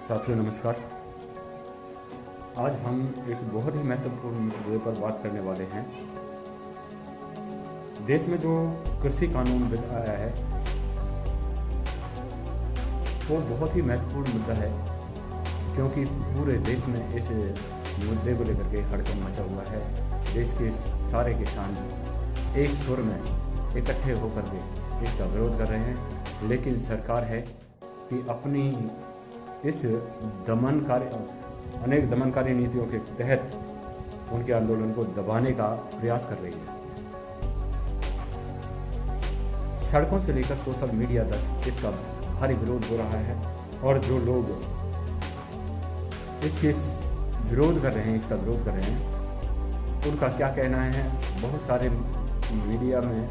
साथियों नमस्कार। आज हम एक बहुत ही महत्वपूर्ण मुद्दे पर बात करने वाले हैं। देश में जो कृषि कानून आया है वो बहुत ही महत्वपूर्ण मुद्दा है, क्योंकि पूरे देश में इस मुद्दे को लेकर के हड़कंप मचा हुआ है। देश के सारे किसान एक सुर में इकट्ठे होकर के इसका विरोध कर रहे हैं, लेकिन सरकार है कि अपनी इस अनेक दमनकारी नीतियों के तहत उनके आंदोलन को दबाने का प्रयास कर रही है। सड़कों से लेकर सोशल मीडिया तक इसका भारी विरोध हो रहा है, और जो लोग इसके विरोध कर रहे हैं उनका क्या कहना है। बहुत सारे मीडिया में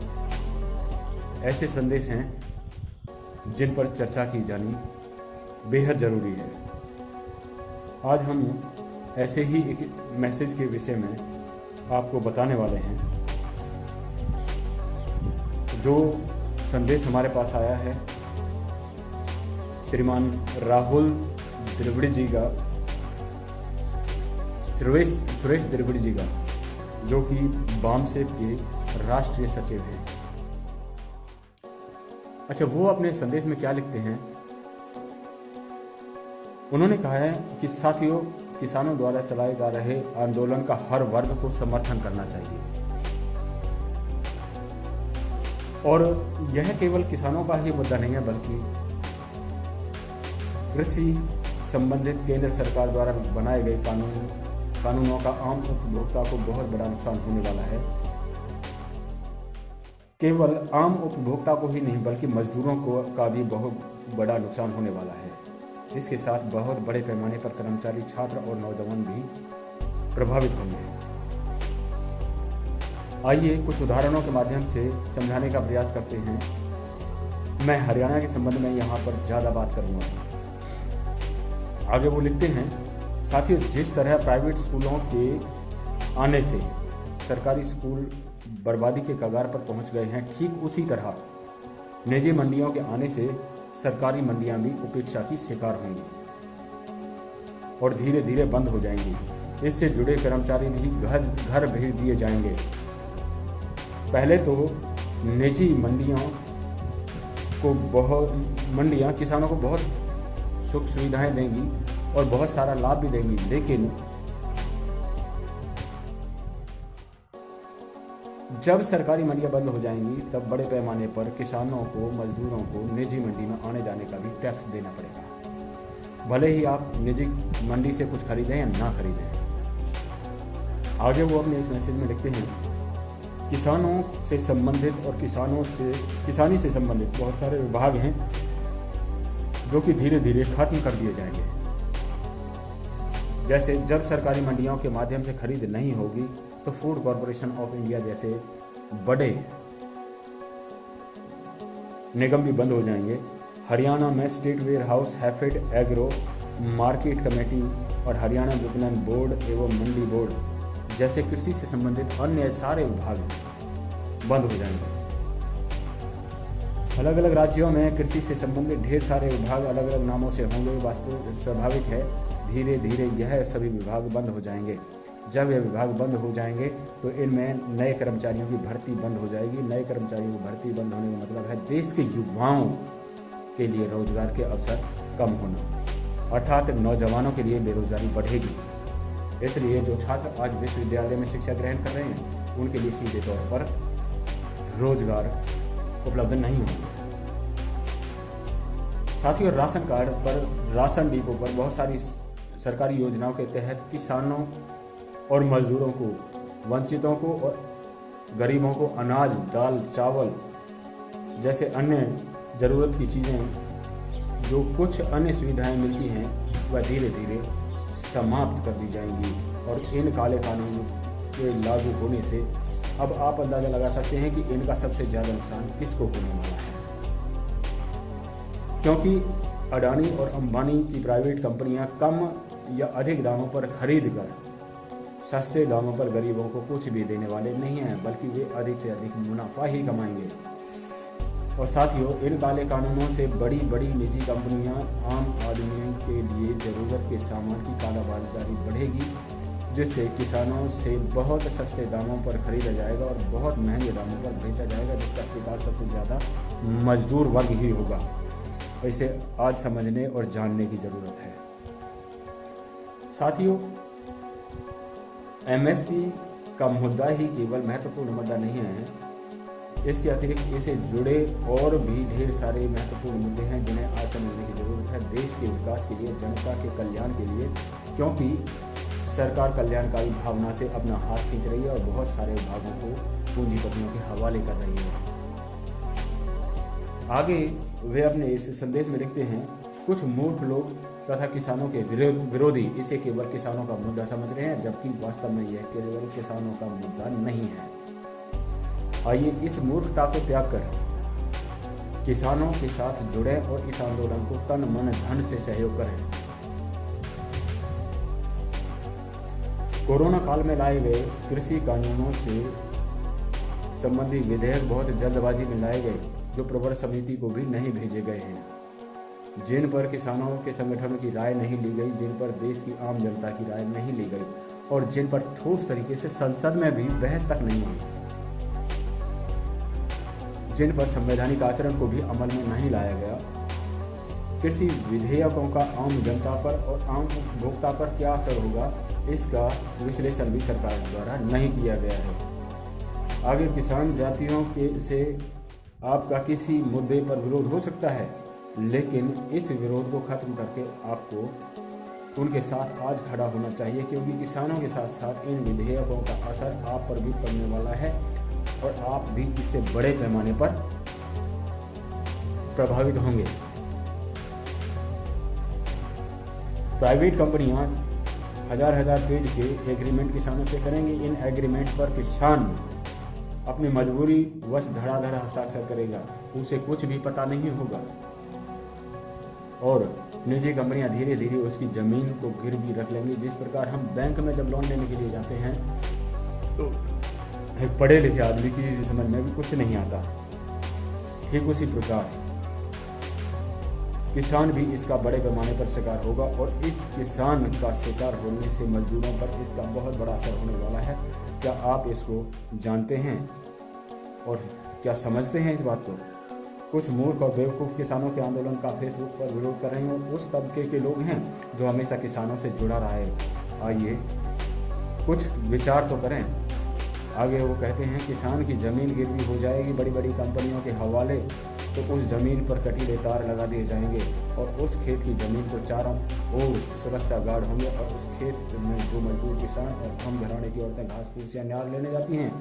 ऐसे संदेश हैं जिन पर चर्चा की जानी बेहद ज़रूरी है। आज हम ऐसे ही एक मैसेज के विषय में आपको बताने वाले हैं। जो संदेश हमारे पास आया है श्रीमान राहुल द्रविड़ जी का, सुरेश द्रविड़ जी का, जो कि बामसेफ के राष्ट्रीय सचिव हैं। अच्छा, वो अपने संदेश में क्या लिखते हैं? उन्होंने कहा है कि साथियों, किसानों द्वारा चलाए जा रहे आंदोलन का हर वर्ग को समर्थन करना चाहिए, और यह केवल किसानों का ही मुद्दा नहीं है, बल्कि कृषि संबंधित केंद्र सरकार द्वारा बनाए गए कानूनों का आम उपभोक्ता को बहुत बड़ा नुकसान होने वाला है। केवल आम उपभोक्ता को ही नहीं, बल्कि मजदूरों का भी बहुत बड़ा नुकसान होने वाला है। इसके साथ बहुत बड़े पैमाने पर कर्मचारी, छात्र और नौजवान भी प्रभावित होंगे। आइए कुछ उदाहरणों के माध्यम से समझाने का प्रयास करते हैं। मैं हरियाणा के संबंध में यहाँ पर ज़्यादा बात करूँगा। आगे वो लिखते हैं, साथियों, जिस तरह प्राइवेट स्कूलों के आने से सरकारी स्कूल बर्बादी के कगार पर पहुँच गए हैं, ठीक उसी तरह निजी मंडियों के आने से सरकारी मंडियां भी उपेक्षा की शिकार होंगी और धीरे धीरे बंद हो जाएंगी। इससे जुड़े कर्मचारी भी घर भेज दिए जाएंगे। पहले तो निजी मंडियां किसानों को बहुत सुख सुविधाएं देंगी और बहुत सारा लाभ भी देंगी, लेकिन जब सरकारी मंडियां बंद हो जाएंगी तब बड़े पैमाने पर किसानों को, मजदूरों को निजी मंडी में आने जाने का भी टैक्स देना पड़ेगा, भले ही आप निजी मंडी से कुछ खरीदें या ना खरीदें। आगे वो अपने इस मैसेज में लिखते हैं, किसानों से संबंधित और किसानी से संबंधित बहुत सारे विभाग हैं जो कि धीरे धीरे खत्म कर दिए जाएंगे। जैसे जब सरकारी मंडियों के माध्यम से खरीद नहीं होगी तो फूड कॉरपोरेशन ऑफ इंडिया जैसे बड़े निगम भी बंद हो जाएंगे। हरियाणा में state warehouse, HAFED, agro market committee और हरियाणा विपणन बोर्ड एवं मंडी बोर्ड जैसे कृषि से संबंधित अन्य सारे विभाग बंद हो जाएंगे। अलग अलग राज्यों में कृषि से संबंधित ढेर सारे विभाग अलग अलग नामों से होंगे। वास्तव स्वाभाविक है, धीरे धीरे यह सभी विभाग बंद हो जाएंगे। जब ये विभाग बंद हो जाएंगे तो इनमें नए कर्मचारियों की भर्ती बंद हो जाएगी। नए कर्मचारियों की भर्ती बंद होने का मतलब है देश के युवाओं के लिए रोजगार के अवसर कम होना, अर्थात नौजवानों के लिए बेरोजगारी बढ़ेगी। इसलिए जो छात्र आज विश्वविद्यालय में शिक्षा ग्रहण कर रहे हैं उनके लिए सीधे तौर पर रोजगार उपलब्ध नहीं होंगे। साथियों, राशन कार्ड पर, राशन डिपो पर बहुत सारी सरकारी योजनाओं के तहत किसानों और मजदूरों को, वंचितों को और गरीबों को अनाज, दाल, चावल जैसे अन्य ज़रूरत की चीज़ें, जो कुछ अन्य सुविधाएं मिलती हैं, वह धीरे धीरे समाप्त कर दी जाएंगी। और इन काले कानून के लागू होने से अब आप अंदाज़ा लगा सकते हैं कि इनका सबसे ज़्यादा नुकसान किसको होने वाला है, क्योंकि अडानी और अंबानी की प्राइवेट कंपनियां कम या अधिक दामों पर खरीद कर सस्ते दामों पर गरीबों को कुछ भी देने वाले नहीं हैं, बल्कि वे अधिक से अधिक मुनाफा ही कमाएंगे। और साथियों, इन काले कानूनों से बड़ी बड़ी निजी कंपनियां आम आदमी के लिए ज़रूरत के सामान की कालाबाजारी बढ़ेगी, जिससे किसानों से बहुत सस्ते दामों पर खरीदा जाएगा और बहुत महंगे दामों पर बेचा जाएगा, जिसका शिकार सबसे ज़्यादा मजदूर वर्ग ही होगा। इसे आज समझने और जानने की ज़रूरत है। साथियों, एमएसपी का मुद्दा ही केवल महत्वपूर्ण मुद्दा नहीं है, इसके अतिरिक्त इससे जुड़े और भी ढेर सारे महत्वपूर्ण मुद्दे हैं जिन्हें आज समझने की जरूरत है देश के विकास के लिए, जनता के कल्याण के लिए, क्योंकि सरकार कल्याणकारी भावना से अपना हाथ खींच रही है और बहुत सारे विभागों को पूंजीपतियों के हवाले कर रही है। आगे वे अपने इस संदेश में लिखते हैं, कुछ मूर्ख लोग तथा किसानों के विरोधी इसे केवल किसानों का मुद्दा समझ रहे हैं, जबकि वास्तव में यह केवल किसानों का मुद्दा नहीं है। आइए इस मूर्खता को त्याग कर किसानों के साथ जुड़े और इस आंदोलन को तन मन धन से सहयोग करें। कोरोना काल में लाए गए कृषि कानूनों से संबंधित विधेयक बहुत जल्दबाजी में लाए गए, जो प्रवर समिति को भी नहीं भेजे गए हैं, जिन पर किसानों के संगठनों की राय नहीं ली गई, जिन पर देश की आम जनता की राय नहीं ली गई और जिन पर ठोस तरीके से संसद में भी बहस तक नहीं हुई, जिन पर संवैधानिक आचरण को भी अमल में नहीं लाया गया। कृषि विधेयकों का आम जनता पर और आम उपभोक्ता पर क्या असर होगा, इसका विश्लेषण भी सरकार द्वारा नहीं किया गया है। आगे किसान जातियों के से आपका किसी मुद्दे पर विरोध हो सकता है, लेकिन इस विरोध को खत्म करके आपको उनके साथ आज खड़ा होना चाहिए, क्योंकि किसानों के साथ साथ इन विधेयकों का असर आप पर भी पड़ने वाला है और आप भी इससे बड़े पैमाने पर प्रभावित होंगे। प्राइवेट कंपनियां हजार पेज के एग्रीमेंट किसानों से करेंगी। इन एग्रीमेंट पर किसान अपनी मजबूरी वश धड़ाधड़ हस्ताक्षर करेगा, उसे कुछ भी पता नहीं होगा और निजी कंपनियां धीरे धीरे उसकी ज़मीन को गिरवी रख लेंगी। जिस प्रकार हम बैंक में जब लोन लेने के लिए जाते हैं तो एक पढ़े लिखे आदमी की समझ में भी कुछ नहीं आता, ठीक उसी प्रकार किसान भी इसका बड़े पैमाने पर शिकार होगा और इस किसान का शिकार होने से मजदूरों पर इसका बहुत बड़ा असर होने वाला है। क्या आप इसको जानते हैं और क्या समझते हैं इस बात को? कुछ मूर्ख और बेवकूफ़ किसानों के आंदोलन का फेसबुक पर विरोध कर रहे हैं और उस तबके के लोग हैं जो हमेशा किसानों से जुड़ा रहा है। आइए कुछ विचार तो करें। आगे वो कहते हैं, किसान की ज़मीन गिरवी हो जाएगी बड़ी बड़ी कंपनियों के हवाले, तो उस ज़मीन पर कटीले तार लगा दिए जाएंगे और उस खेत की ज़मीन को चारों ओर सुरक्षा गार्ड होंगे और उस खेत में जो मजदूर किसान और कम घराने की औरतें घास फूस या नार लेने जाती हैं,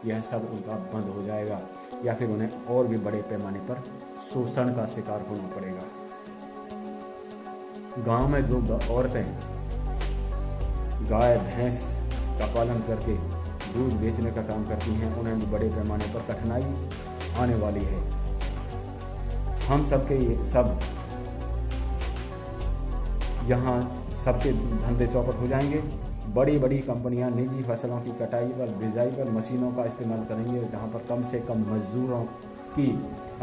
यह सब उनका बंद हो जाएगा या फिर उन्हें और भी बड़े पैमाने पर शोषण का शिकार होना पड़ेगा। गांव में जो औरतें गाय भैंस का पालन करके दूध बेचने का काम करती हैं, उन्हें भी बड़े पैमाने पर कठिनाई आने वाली है। हम सबके ये सब यहाँ सबके धंधे चौपट हो जाएंगे। बड़ी बड़ी कंपनियां निजी फसलों की कटाई पर बिजाई पर मशीनों का इस्तेमाल करेंगे जहां पर कम से कम मजदूरों की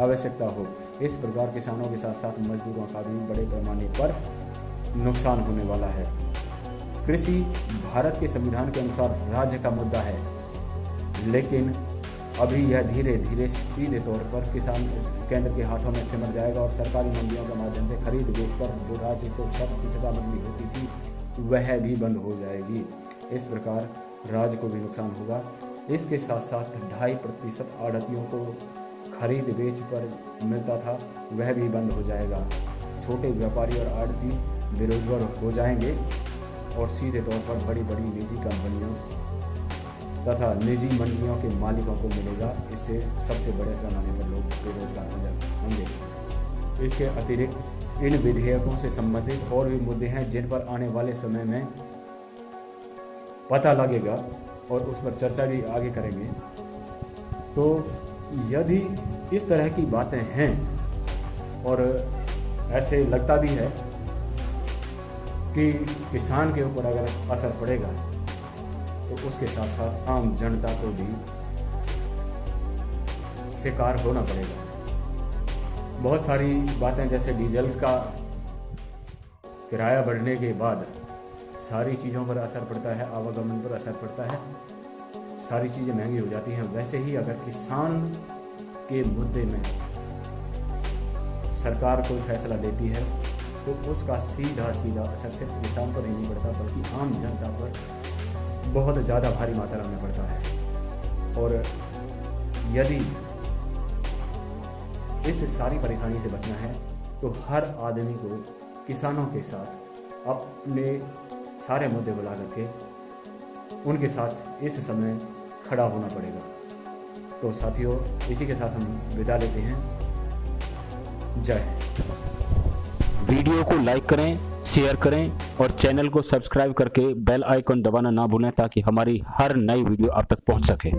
आवश्यकता हो। इस प्रकार किसानों के साथ साथ मजदूरों का भी बड़े पैमाने पर नुकसान होने वाला है। कृषि भारत के संविधान के अनुसार राज्य का मुद्दा है, लेकिन अभी यह धीरे धीरे सीधे तौर पर किसान केंद्र के हाथों में सिमट जाएगा और सरकारी मंडियों के माध्यम से खरीद बेचकर जो राज्य को 6% आमदनी होती थी वह भी बंद हो जाएगी। इस प्रकार राज्य को भी नुकसान होगा। इसके साथ साथ 2.5% आढ़तियों को खरीद बेच पर मिलता था वह भी बंद हो जाएगा। छोटे व्यापारी और आढ़ती बेरोजगार हो जाएंगे और सीधे तौर पर बड़ी बड़ी निजी कंपनियों तथा निजी मंडियों के मालिकों को मिलेगा। इससे सबसे बड़े पैमाने पर लोग बेरोजगार होंगे। इसके अतिरिक्त इन विधेयकों से संबंधित और भी मुद्दे हैं जिन पर आने वाले समय में पता लगेगा और उस पर चर्चा भी आगे करेंगे। तो यदि इस तरह की बातें हैं और ऐसे लगता भी है कि किसान के ऊपर अगर असर पड़ेगा तो उसके साथ साथ आम जनता को भी शिकार होना पड़ेगा। बहुत सारी बातें, जैसे डीजल का किराया बढ़ने के बाद सारी चीज़ों पर असर पड़ता है, आवागमन पर असर पड़ता है, सारी चीज़ें महंगी हो जाती हैं। वैसे ही अगर किसान के मुद्दे में सरकार कोई फैसला लेती है तो उसका सीधा सीधा असर सिर्फ किसान पर ही नहीं पड़ता, बल्कि आम जनता पर बहुत ज़्यादा भारी मात्रा में पड़ता है। और यदि इस सारी परेशानी से बचना है तो हर आदमी को किसानों के साथ अपने सारे मुद्दे बुला करके उनके साथ इस समय खड़ा होना पड़ेगा। तो साथियों, इसी के साथ हम विदा लेते हैं। जय हिंद। वीडियो को लाइक करें, शेयर करें और चैनल को सब्सक्राइब करके बेल आइकन दबाना ना भूलें ताकि हमारी हर नई वीडियो आप तक पहुंच सके।